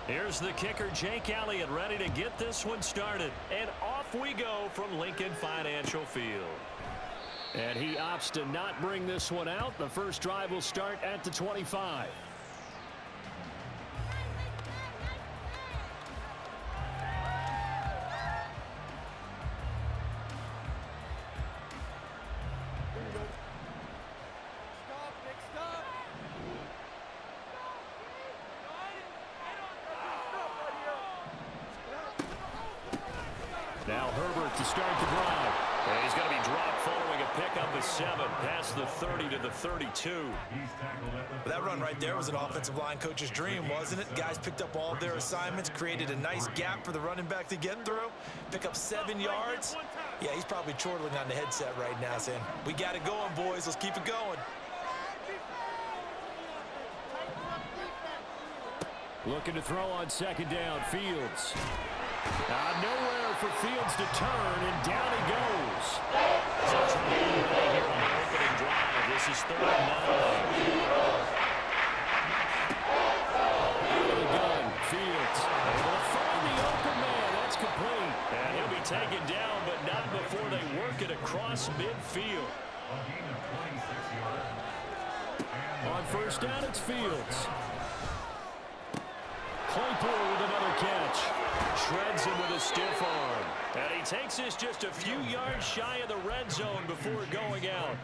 Here's the kicker, Jake Elliott, ready to get this one started. And off we go from Lincoln Financial Field. And he opts to not bring this one out. The first drive will start at the 25. Now Herbert to start the drive. And he's going to be dropped following a pickup of 7 past the 30 to the 32. That run right there was an offensive line coach's dream, wasn't it? Guys picked up all of their assignments, created a nice gap for the running back to get through, pick up 7 yards. Yeah, he's probably chortling on the headset right now saying, we got it going, boys. Let's keep it going. Looking to throw on second down, Fields. Nowhere for Fields to turn, and down he goes. So trying to right here on the opening drive. This is 3rd and 9. Out of the gun, Fields. Able to find the open man. That's complete. And he'll be taken down, but not before they work it across midfield. On first down, it's Fields. Claypool with another catch. Shreds him with a stiff arm. And he takes this just a few yards shy of the red zone before going out.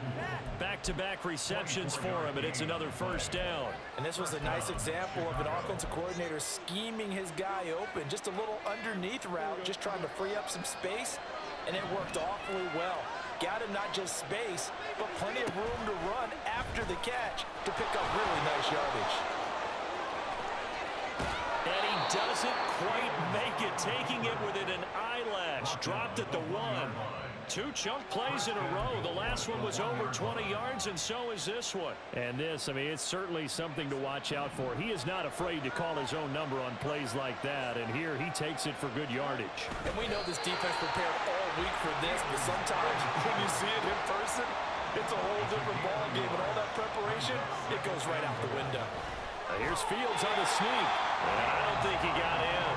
Back-to-back receptions for him, and it's another first down. And this was a nice example of an offensive coordinator scheming his guy open. Just a little underneath route, just trying to free up some space, and it worked awfully well. Got him not just space, but plenty of room to run after the catch to pick up really nice yardage. And he doesn't quite make it, taking it within an eyelash. Dropped at the 1. 2 chunk plays in a row. The last one was over 20 yards, and so is this one. And this, I mean, it's certainly something to watch out for. He is not afraid to call his own number on plays like that, and here he takes it for good yardage. And we know this defense prepared all week for this, but sometimes when you see it in person, it's a whole different ballgame, and all that preparation, it goes right out the window. Here's Fields on the sneak. And I don't think he got in.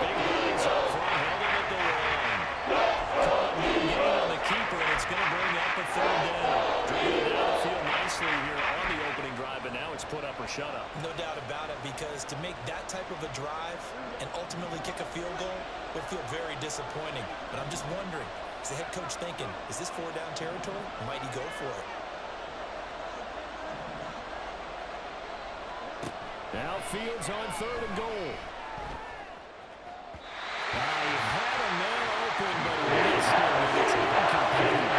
Big guys up front, held him at the 1. Caught a big gain on the keeper, and it's going to bring up a 3rd down. Driven it down the field nicely here on the opening drive, and now it's put up or shut up. No doubt about it, because to make that type of a drive and ultimately kick a field goal would feel very disappointing. But I'm just wondering, is the head coach thinking, is this 4-down territory, or might he go for it? Now Fields on 3rd and goal. He had a man open, but he missed it, and it's incomplete.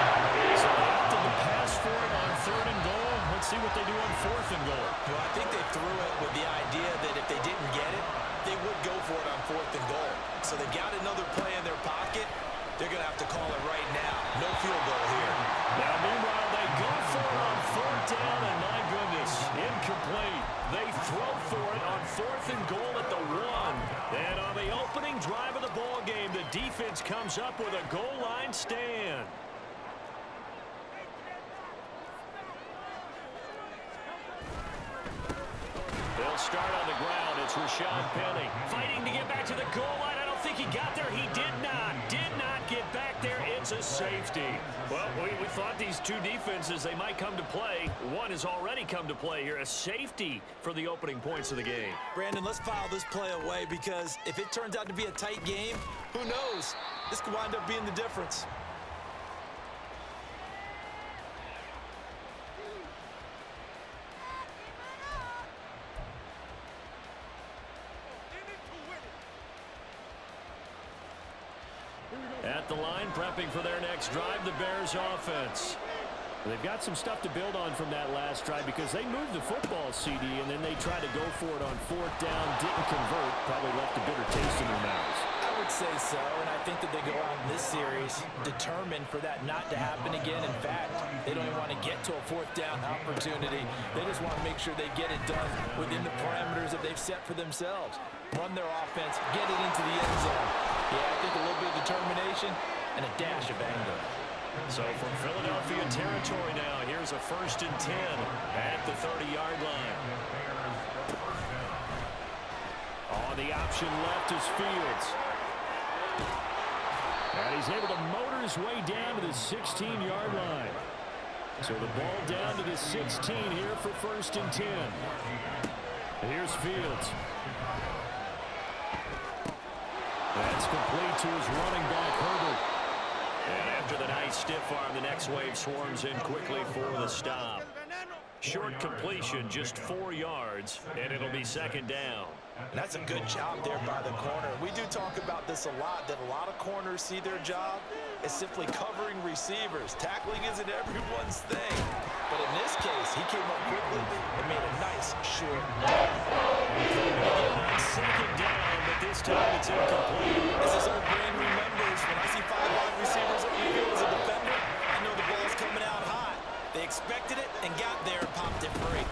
So they opted to pass for it on 3rd and goal. Let's see what they do on 4th and goal. Well, I think they threw it with the idea that if they didn't get it, they would go for it on 4th and goal. So they've got another play in their pocket. They're going to have to call it right now. No field goal here. Now, meanwhile, they go for it on 4th down, and my goodness, incomplete. They throw for it on 4th and goal at the 1. And on the opening drive of the ball game, the defense comes up with a goal line stand. They'll start on the ground. It's Rashad Penny fighting to get back to the goal line. I don't think he got there. He did not get back there. It's a safety. Well, we thought these two defenses, they might come to play. One has already come to play here. A safety for the opening points of the game. Brandon, let's file this play away, because if it turns out to be a tight game, who knows? This could wind up being the difference. At the line, prepping for their next drive, the Bears offense. They've got some stuff to build on from that last drive, because they moved the football, CD, and then they tried to go for it on 4th down, didn't convert, probably left a bitter taste in their mouths. I would say so, and I think that they go out in this series determined for that not to happen again. In fact, they don't even want to get to a 4th down opportunity. They just want to make sure they get it done within the parameters that they've set for themselves. Run their offense, get it into the end zone. Yeah, I think a little bit of determination and a dash of anger. So from Philadelphia territory now, here's a 1st and 10 at the 30-yard line. On the option left is Fields. And he's able to motor his way down to the 16-yard line. So the ball down to the 16 here for 1st and 10. Here's Fields. That's complete to his running back, Herbert. And after the nice stiff arm, the next wave swarms in quickly for the stop. Short completion, just 4 yards, and it'll be 2nd down. And that's a good job there by the corner. We do talk about this a lot, that a lot of corners see their job as simply covering receivers. Tackling isn't everyone's thing. But in this case, he came up quickly and made a nice short. On 2nd down, but this time it's incomplete. As his old brain remembers, when I see 5 wide receivers up the field as a defender, I know the ball's coming out hot. They expected it and got there and popped it free.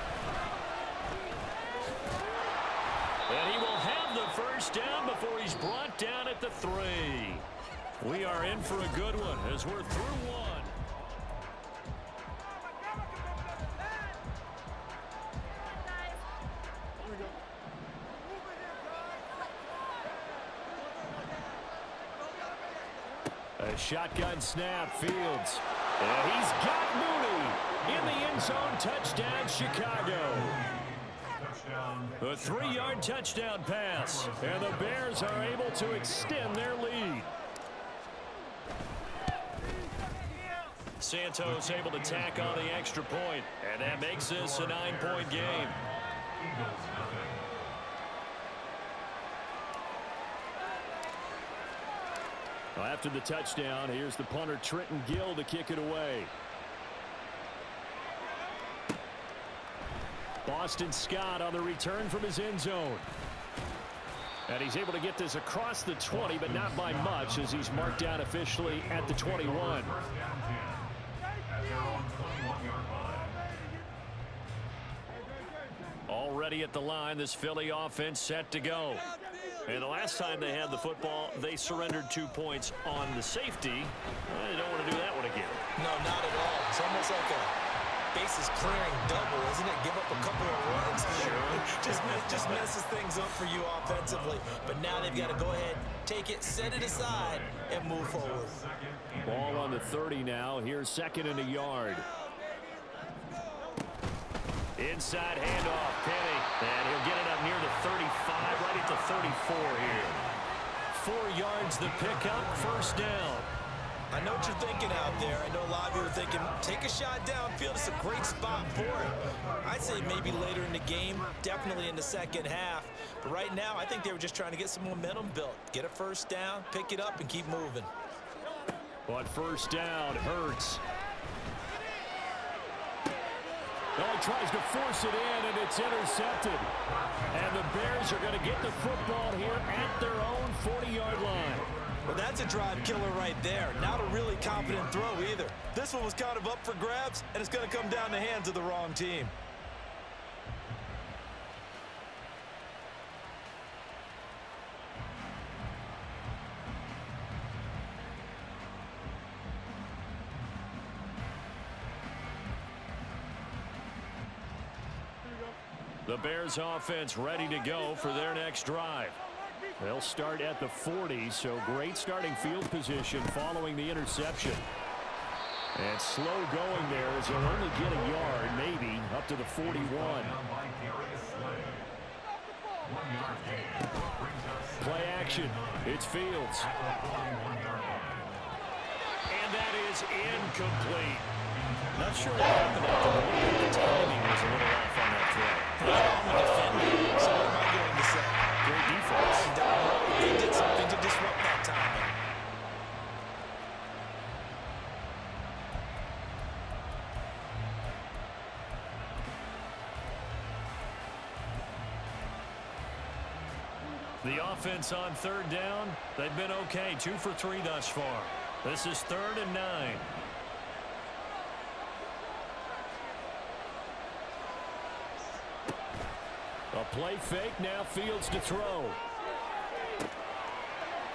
And he will have the 1st down before he's brought down at the 3. We are in for a good one as we're through 1. A shotgun snap, Fields. And he's got Mooney in the end zone. Touchdown, Chicago. A 3-yard touchdown pass. And the Bears are able to extend their lead. Santos able to tack on the extra point. And that makes this a 9-point game. After the touchdown, here's the punter Trenton Gill to kick it away. Boston Scott on the return from his end zone. And he's able to get this across the 20, but not by much, as he's marked down officially at the 21. Already at the line, this Philly offense set to go. And the last time they had the football, they surrendered 2 points on the safety. They don't want to do that one again. No, not at all. It's almost like a bases clearing double, isn't it? Give up a couple of runs. Sure. just messes things up for you offensively. But now they've got to go ahead, take it, set it aside, and move forward. Ball on the 30 now. Here's 2nd and a yard. Inside handoff, Penny. And he'll get it up near the 35, right at the 34 here. 4 yards the pickup, 1st down. I know what you're thinking out there. I know a lot of you are thinking, take a shot downfield. It's a great spot for it. I'd say maybe later in the game, definitely in the 2nd half. But right now, I think they were just trying to get some momentum built. Get a 1st down, pick it up, and keep moving. But 1st down hurts. Oh, he tries to force it in, and it's intercepted. And the Bears are going to get the football here at their own 40-yard line. Well, that's a drive killer right there. Not a really confident throw either. This one was kind of up for grabs, and it's going to come down the hands of the wrong team. The Bears offense ready to go for their next drive. They'll start at the 40, so great starting field position following the interception. And slow going there as they'll only get a yard, maybe, up to the 41. Play action. It's Fields. And that is incomplete. Not sure what happened at the moment. The timing was a little off on that throw. I'm a defender, so what am I going to say? Great defense. They did something to disrupt that timing. The offense on 3rd down, they've been okay. 2 for 3 thus far. This is 3rd and 9. A play fake, now Fields to throw.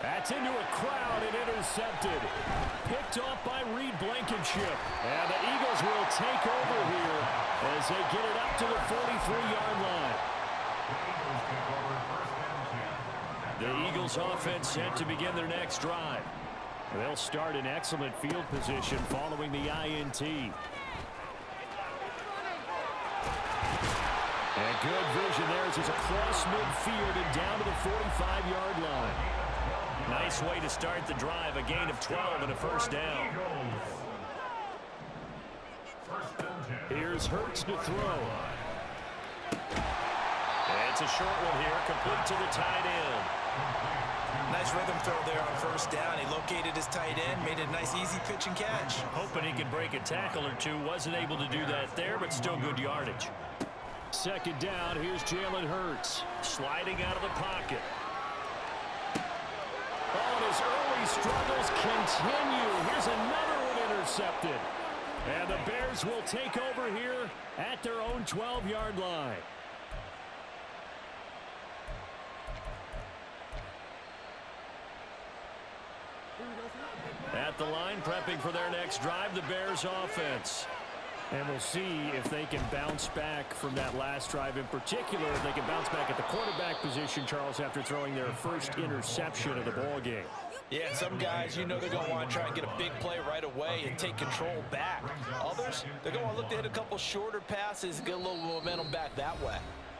That's into a crowd and intercepted. Picked off by Reed Blankenship. And the Eagles will take over here as they get it up to the 43-yard line. Bills offense set to begin their next drive. They'll start in excellent field position following the INT. And good vision there as he's across midfield and down to the 45-yard line. Nice way to start the drive, a gain of 12 and a first down. Here's Hurts to throw. It's a short one here, complete to the tight end. Nice rhythm throw there on first down. He located his tight end, made a nice easy pitch and catch. Hoping he could break a tackle or two. Wasn't able to do that there, but still good yardage. Second down, here's Jalen Hurts. Sliding out of the pocket. Oh, and his early struggles continue. Here's another one intercepted. And the Bears will take over here at their own 12-yard line. At the line, prepping for their next drive, the Bears offense. And we'll see if they can bounce back from that last drive in particular. If they can bounce back at the quarterback position, Charles, after throwing their first interception of the ball game. Yeah, some guys, you know they're going to want to try and get a big play right away and take control back. Others, they're going to want to look to hit a couple shorter passes and get a little momentum back that way.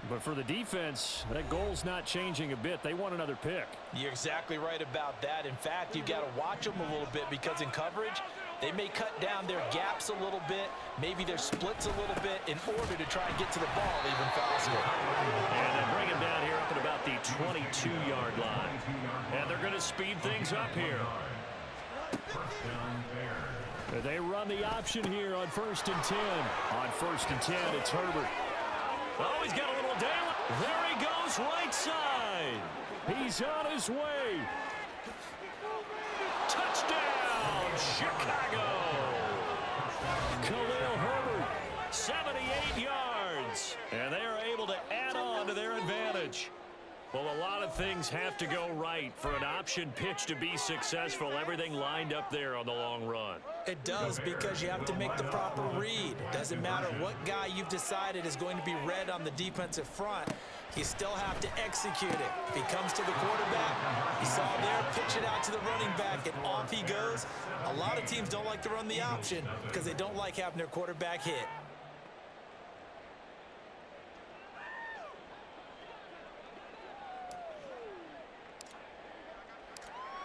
But for the defense, that goal's not changing a bit. They want another pick. You're exactly right about that. In fact, you've got to watch them a little bit because in coverage, they may cut down their gaps a little bit, maybe their splits a little bit in order to try and get to the ball even faster. And they bring him down here up at about the 22-yard line. And they're going to speed things up here. They run the option here on 1st and 10. On 1st and 10, it's Herbert. Oh, he's got a little down. There he goes, right side. He's on his way. Touchdown, Chicago. Khalil Herbert, 78 yards. And they are able to add on to their advantage. Well, a lot of things have to go right for an option pitch to be successful. Everything lined up there on the long run. It does, because you have to make the proper read. Doesn't matter what guy you've decided is going to be read on the defensive front. You still have to execute it. If he comes to the quarterback, you saw there, pitch it out to the running back, and off he goes. A lot of teams don't like to run the option because they don't like having their quarterback hit.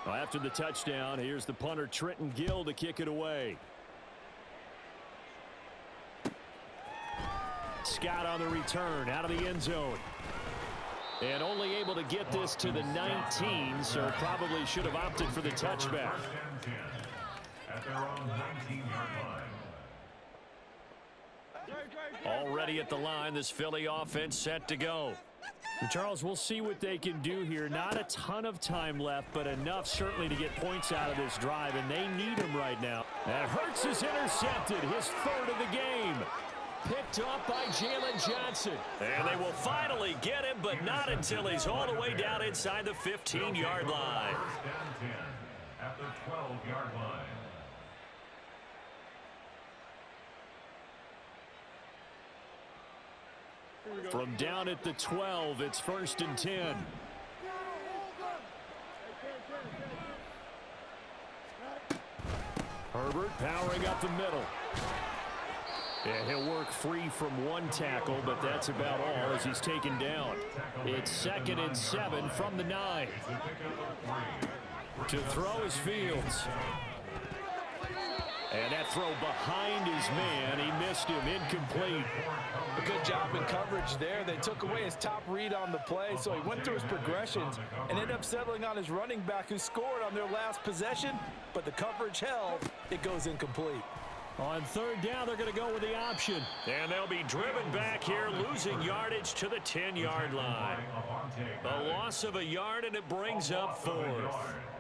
Well, after the touchdown, here's the punter, Trenton Gill, to kick it away. Scott on the return, out of the end zone. And only able to get this to the 19, so probably should have opted for the touchback. At their own 19-yard line. Already at the line, this Philly offense set to go. And Charles, we'll see what they can do here. Not a ton of time left, but enough certainly to get points out of this drive, and they need them right now. And Hurts is intercepted, his third of the game. Picked up by Jalen Johnson. And they will finally get him, but not until he's all the way down inside the 15-yard line. First down 10 at the 12-yard line. From down at the 12, it's 1st and 10. Herbert powering up the middle. And he'll work free from one tackle, but that's about all as he's taken down. It's 2nd and 7 from the 9. To throw is Fields. And that throw behind his man, he missed him, incomplete. A good job in coverage there. They took away his top read on the play, so he went through his progressions and ended up settling on his running back who scored on their last possession, but the coverage held. It goes incomplete. On 3rd down, they're going to go with the option. And they'll be driven back here, losing yardage to the 10-yard line. A loss of a yard, and it brings up 4th.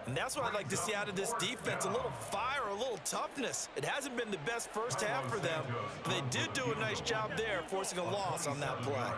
And that's what I'd like to see out of this defense, a little fire, a little toughness. It hasn't been the best first half for them, but they did do a nice job there, forcing a loss on that play.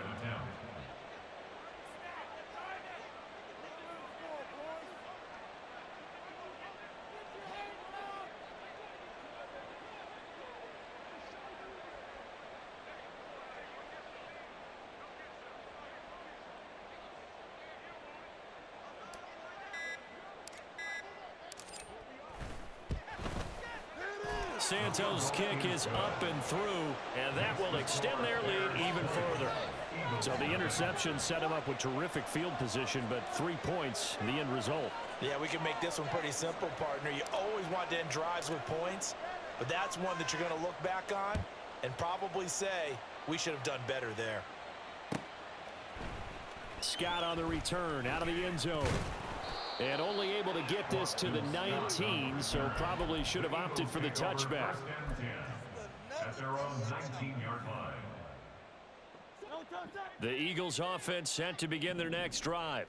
Santos' kick is up and through, and that will extend their lead even further. So the interception set him up with terrific field position, but 3 points, the end result. Yeah, we can make this one pretty simple, partner. You always want to end drives with points, but that's one that you're going to look back on and probably say, we should have done better there. Scott on the return, out of the end zone. And only able to get this to the 19, so probably should have opted for the touchback. At their own 19-yard line. The Eagles offense set to begin their next drive.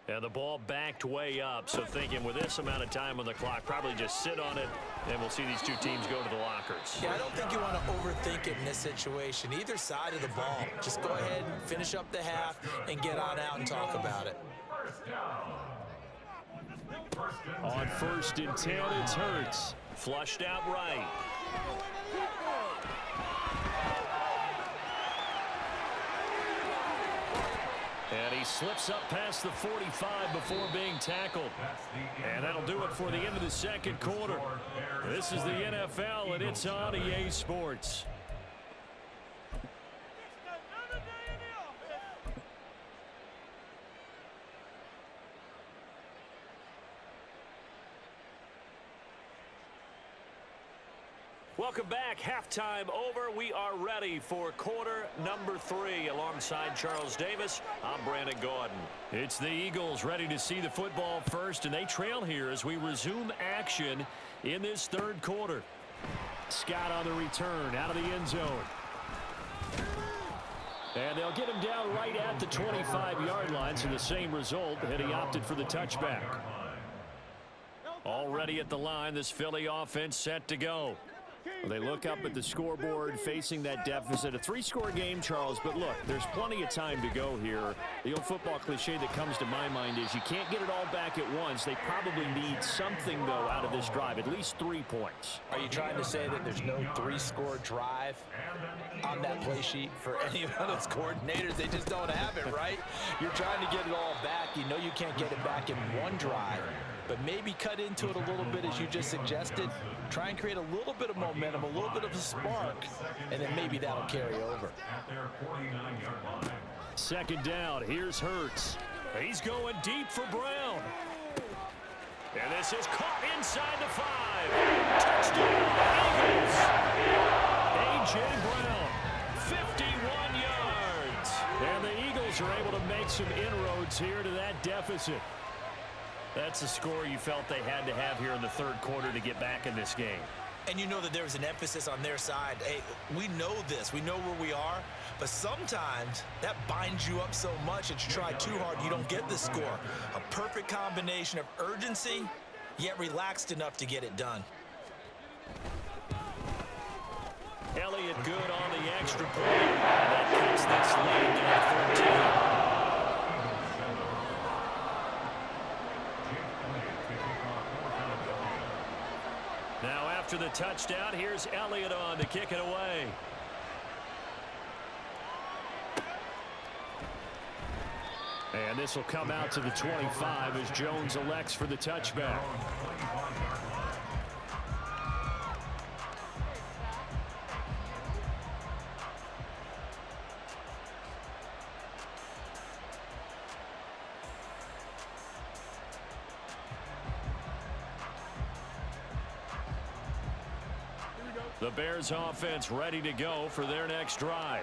And the ball backed way up, so thinking with this amount of time on the clock, probably just sit on it, and we'll see these two teams go to the lockers. Yeah, I don't think you want to overthink it in this situation. Either side of the ball. Just go ahead and finish up the half and get on out and talk about it. On 1st and 10, it's Hurts. Flushed out right. And he slips up past the 45 before being tackled. And that'll do it for the end of the second quarter. This is the NFL, and it's on EA Sports. Welcome back. Halftime over. We are ready for quarter number 3. Alongside Charles Davis, I'm Brandon Gaudin. It's the Eagles ready to see the football first, and they trail here as we resume action in this third quarter. Scott on the return, out of the end zone. And they'll get him down right at the 25-yard line, so the same result, and he opted for the touchback. Already at the line, this Philly offense set to go. They look up at the scoreboard facing that deficit. A 3-score game, Charles, but look, there's plenty of time to go here. The old football cliche that comes to my mind is you can't get it all back at once. They probably need something, though, out of this drive, at least 3 points. Are you trying to say that there's no 3-score drive on that play sheet for any of those coordinators? They just don't have it, right? You're trying to get it all back. You know you can't get it back in one drive. But maybe cut into it a little bit, as you just suggested. Try and create a little bit of momentum, a little bit of a spark, and then maybe that'll carry over. Second down, here's Hurts. He's going deep for Brown. And this is caught inside the 5. Touchdown, Eagles! A.J. Brown, 51 yards. And the Eagles are able to make some inroads here to that deficit. That's the score you felt they had to have here in the third quarter to get back in this game. And you know that there was an emphasis on their side. Hey, we know this. We know where we are. But sometimes that binds you up so much that you try too hard, you don't get the score. A perfect combination of urgency, yet relaxed enough to get it done. Elliott good on the extra point. And that keeps this lead down to 13. Now after the touchdown, here's Elliott on to kick it away. And this will come out to the 25 as Jones elects for the touchback. The Bears offense ready to go for their next drive.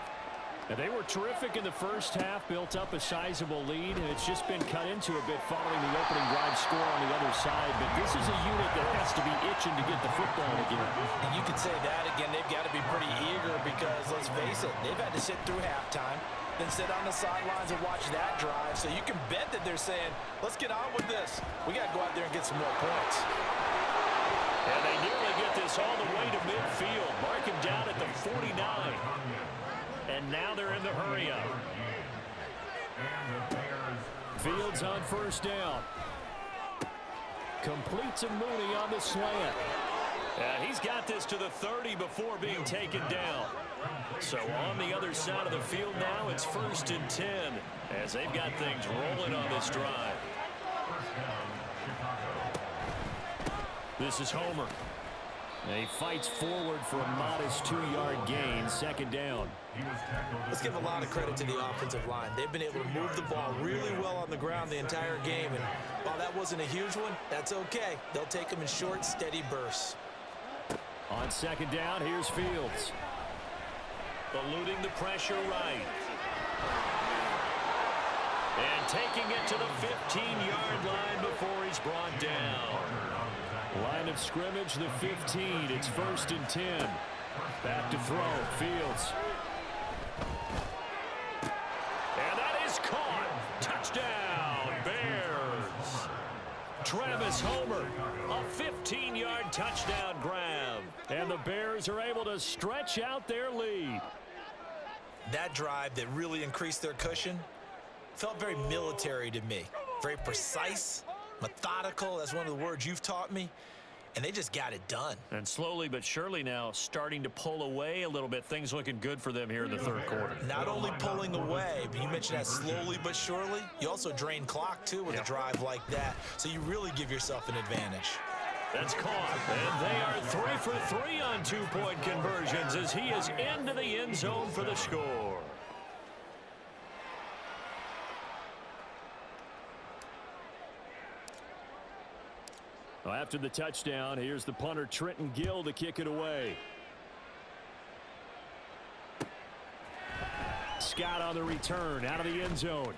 And they were terrific in the first half, built up a sizable lead, and it's just been cut into a bit following the opening drive score on the other side. But this is a unit that has to be itching to get the football again. And you could say that again. They've got to be pretty eager because, let's face it, they've had to sit through halftime, then sit on the sidelines and watch that drive. So you can bet that they're saying, let's get on with this. We got to go out there and get some more points. And they nearly get this all the way to midfield. Mark him down at the 49. And now they're in the hurry-up. Fields on first down. Complete to Mooney on the slant. And he's got this to the 30 before being taken down. So on the other side of the field now, it's 1st and 10 as they've got things rolling on this drive. This is Homer. And he fights forward for a modest 2-yard gain, second down. Let's give a lot of credit to the offensive line. They've been able to move the ball really well on the ground the entire game. And while that wasn't a huge one, that's okay. They'll take them in short, steady bursts. On second down, here's Fields. Eluding the pressure right. And taking it to the 15-yard line before he's brought down. Line of scrimmage, the 15. It's 1st and 10. Back to throw. Fields. And that is caught. Touchdown, Bears. Travis Homer, a 15-yard touchdown grab. And the Bears are able to stretch out their lead. That drive that really increased their cushion felt very military to me. Very precise, methodical. That's one of the words you've taught me. And they just got it done. And slowly but surely now starting to pull away a little bit. Things looking good for them here in the third quarter. Not only pulling away, but you mentioned that slowly but surely. You also drain clock, too, with a drive like that. So you really give yourself an advantage. That's caught. And they are 3 for 3 on 2-point conversions as he is into the end zone for the score. Well, after the touchdown, here's the punter Trenton Gill to kick it away. Scott on the return out of the end zone.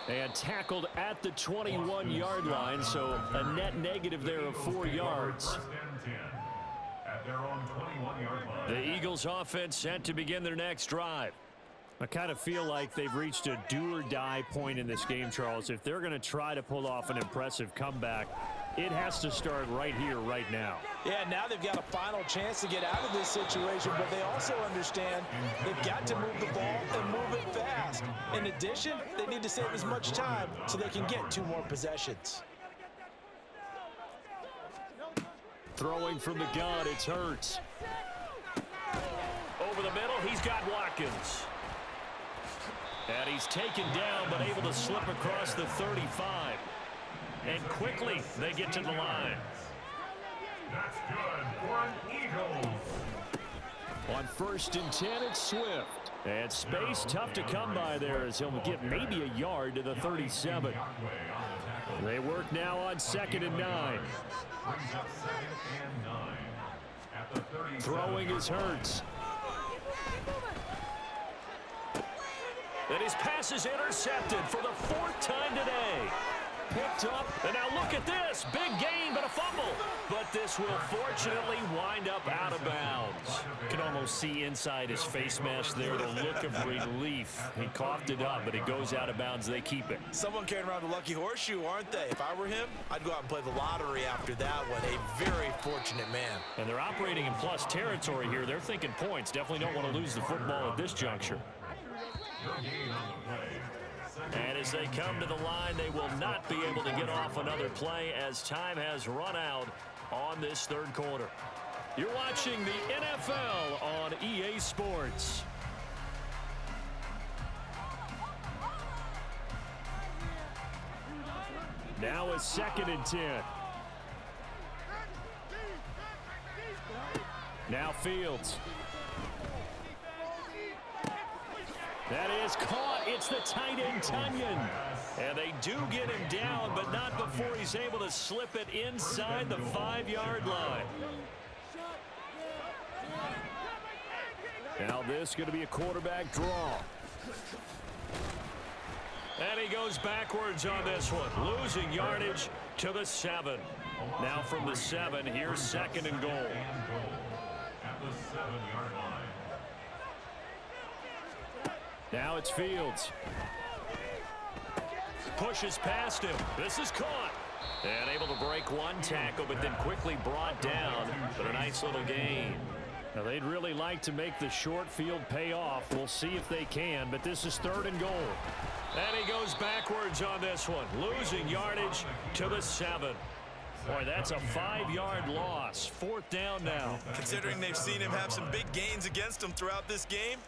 And tackled at the 21-yard line, so a net negative there of 4 yards. At their own 21-yard line. The Eagles offense set to begin their next drive. I kind of feel like they've reached a do-or-die point in this game, Charles. If they're going to try to pull off an impressive comeback, it has to start right here, right now. Yeah, now they've got a final chance to get out of this situation, but they also understand they've got to move the ball and move it fast. In addition, they need to save as much time so they can get 2 more possessions. Throwing from the gun, it's Hurts. Over the middle, he's got Watkins. And he's taken down, but able to slip across the 35. And quickly, they get to the line. That's good for an Eagles. On 1st and 10, it's Swift. And space tough to come by there as he'll get maybe a yard to the 37. They work now on 2nd and 9. Brings up 2nd and 9. At the 37. Throwing is Hurts. And his pass is intercepted for the 4th time today. Picked up, and now look at this. Big gain, but a fumble. But this will fortunately wind up out of bounds. You can almost see inside his face mask there the look of relief. He coughed it up, but it goes out of bounds. They keep it. Someone carrying around a lucky horseshoe, aren't they? If I were him, I'd go out and play the lottery after that one. A very fortunate man. And they're operating in plus territory here. They're thinking points. Definitely don't want to lose the football at this juncture. And as they come to the line, they will not be able to get off another play as time has run out on this third quarter. You're watching the NFL on EA Sports. Now it's 2nd and 10. Now Fields. That is caught. It's the tight end, Tunyon. And they do get him down, but not before he's able to slip it inside the 5-yard line. Now this is going to be a quarterback draw. And he goes backwards on this one, losing yardage to the 7. Now from the 7, here's 2nd and goal. At the 7-yard line. Now it's Fields. Pushes past him. This is caught. And able to break one tackle, but then quickly brought down. But a nice little gain. Now they'd really like to make the short field pay off. We'll see if they can, but this is 3rd and goal. And he goes backwards on this one, losing yardage to the 7. Boy, that's a 5-yard loss. 4th down now. Considering they've seen him have some big gains against him throughout this game,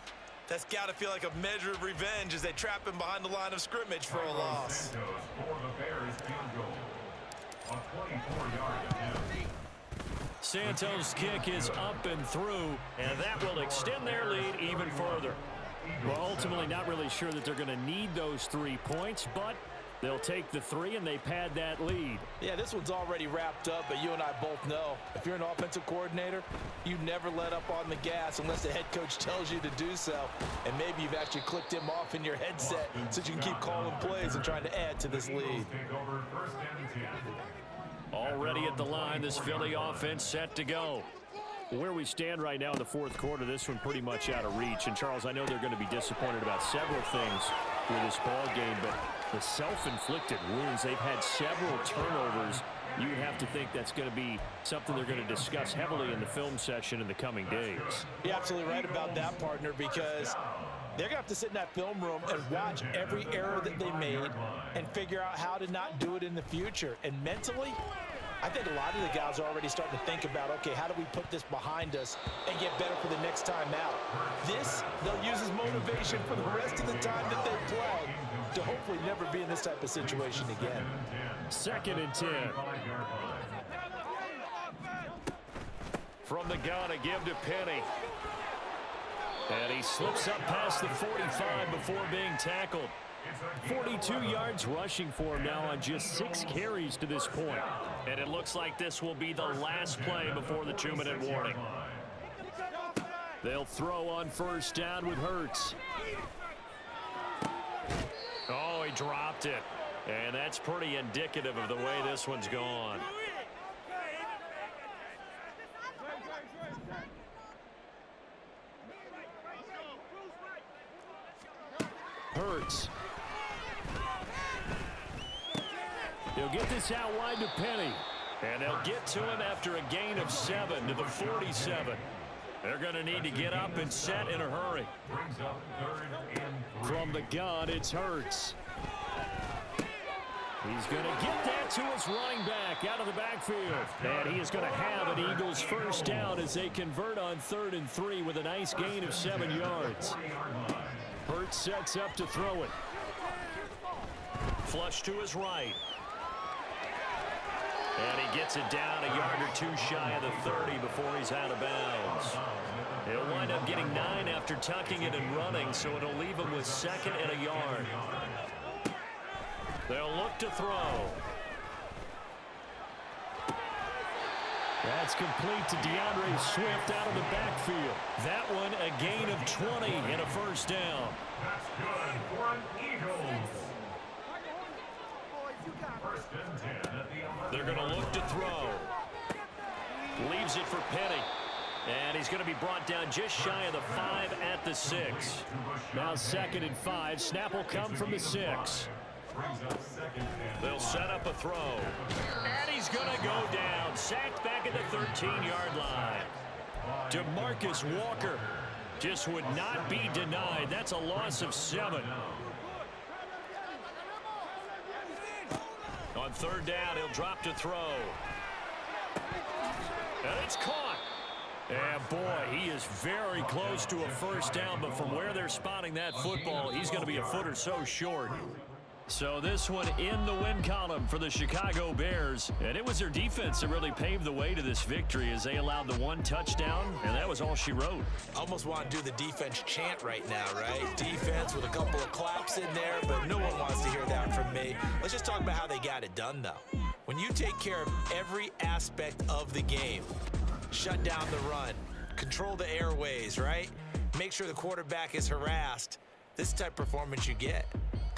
that's got to feel like a measure of revenge as they trap him behind the line of scrimmage for a loss. For the Bears field goal. A 24-yard attempt. Santos' kick is up and through, and that will extend their lead even further. Well, ultimately not really sure that they're going to need those 3 points, but they'll take the 3 and they pad that lead. Yeah, this one's already wrapped up, but you and I both know if you're an offensive coordinator, you never let up on the gas unless the head coach tells you to do so. And maybe you've actually clicked him off in your headset so you can keep calling plays and trying to add to this lead. Already at the line, this Philly offense set to go. Where we stand right now in the fourth quarter, this one pretty much out of reach. And, Charles, I know they're going to be disappointed about several things through this ball game, but the self-inflicted wounds, they've had several turnovers. You would have to think that's going to be something they're going to discuss heavily in the film session in the coming days. You're absolutely right about that, partner, because they're going to have to sit in that film room and watch every error that they made and figure out how to not do it in the future. And mentally, I think a lot of the guys are already starting to think about, okay, how do we put this behind us and get better for the next time out? This, they'll use as motivation for the rest of the time that they play to hopefully never be in this type of situation again. 2nd and 10. From the gun, a give to Penny. And he slips up past the 45 before being tackled. 42 yards rushing for him now on just 6 carries to this point. And it looks like this will be the last play before the 2-minute warning. They'll throw on first down with Hurts. Oh, he dropped it. And that's pretty indicative of the way this one's gone. Hurts. He'll get this out wide to Penny. And they'll get to him after a gain of 7 to the 47. They're going to need to get up and set in a hurry. From the gun, it's Hurts. He's going to get that to his running back out of the backfield. And he is going to have an Eagles first down as they convert on 3rd and 3 with a nice gain of 7 yards. Hurts sets up to throw it. Flush to his right. And he gets it down a yard or 2 shy of the 30 before he's out of bounds. He'll wind up getting 9 after tucking it and running, so it'll leave him with 2nd and a yard. They'll look to throw. That's complete to DeAndre Swift out of the backfield. That one a gain of 20 and a first down. That's good for an Eagles. First and 10 at the 11. They're going to look to throw. Leaves it for Penny. And he's going to be brought down just shy of the 5 at the 6. Now 2nd and 5. Snap will come from the 6. They'll set up a throw. And he's going to go down. Sacked back at the 13-yard line. DeMarcus Walker just would not be denied. That's a loss of 7. On 3rd down, he'll drop to throw. And it's caught. And boy, he is very close to a first down, but from where they're spotting that football, he's going to be a foot or so short. So this one in the win column for the Chicago Bears. And it was their defense that really paved the way to this victory as they allowed the 1 touchdown, and that was all she wrote. Almost want to do the defense chant right now, right? Defense with a couple of claps in there, but no one wants to hear that from me. Let's just talk about how they got it done, though. When you take care of every aspect of the game, shut down the run, control the airways, right? Make sure the quarterback is harassed. This type of performance you get.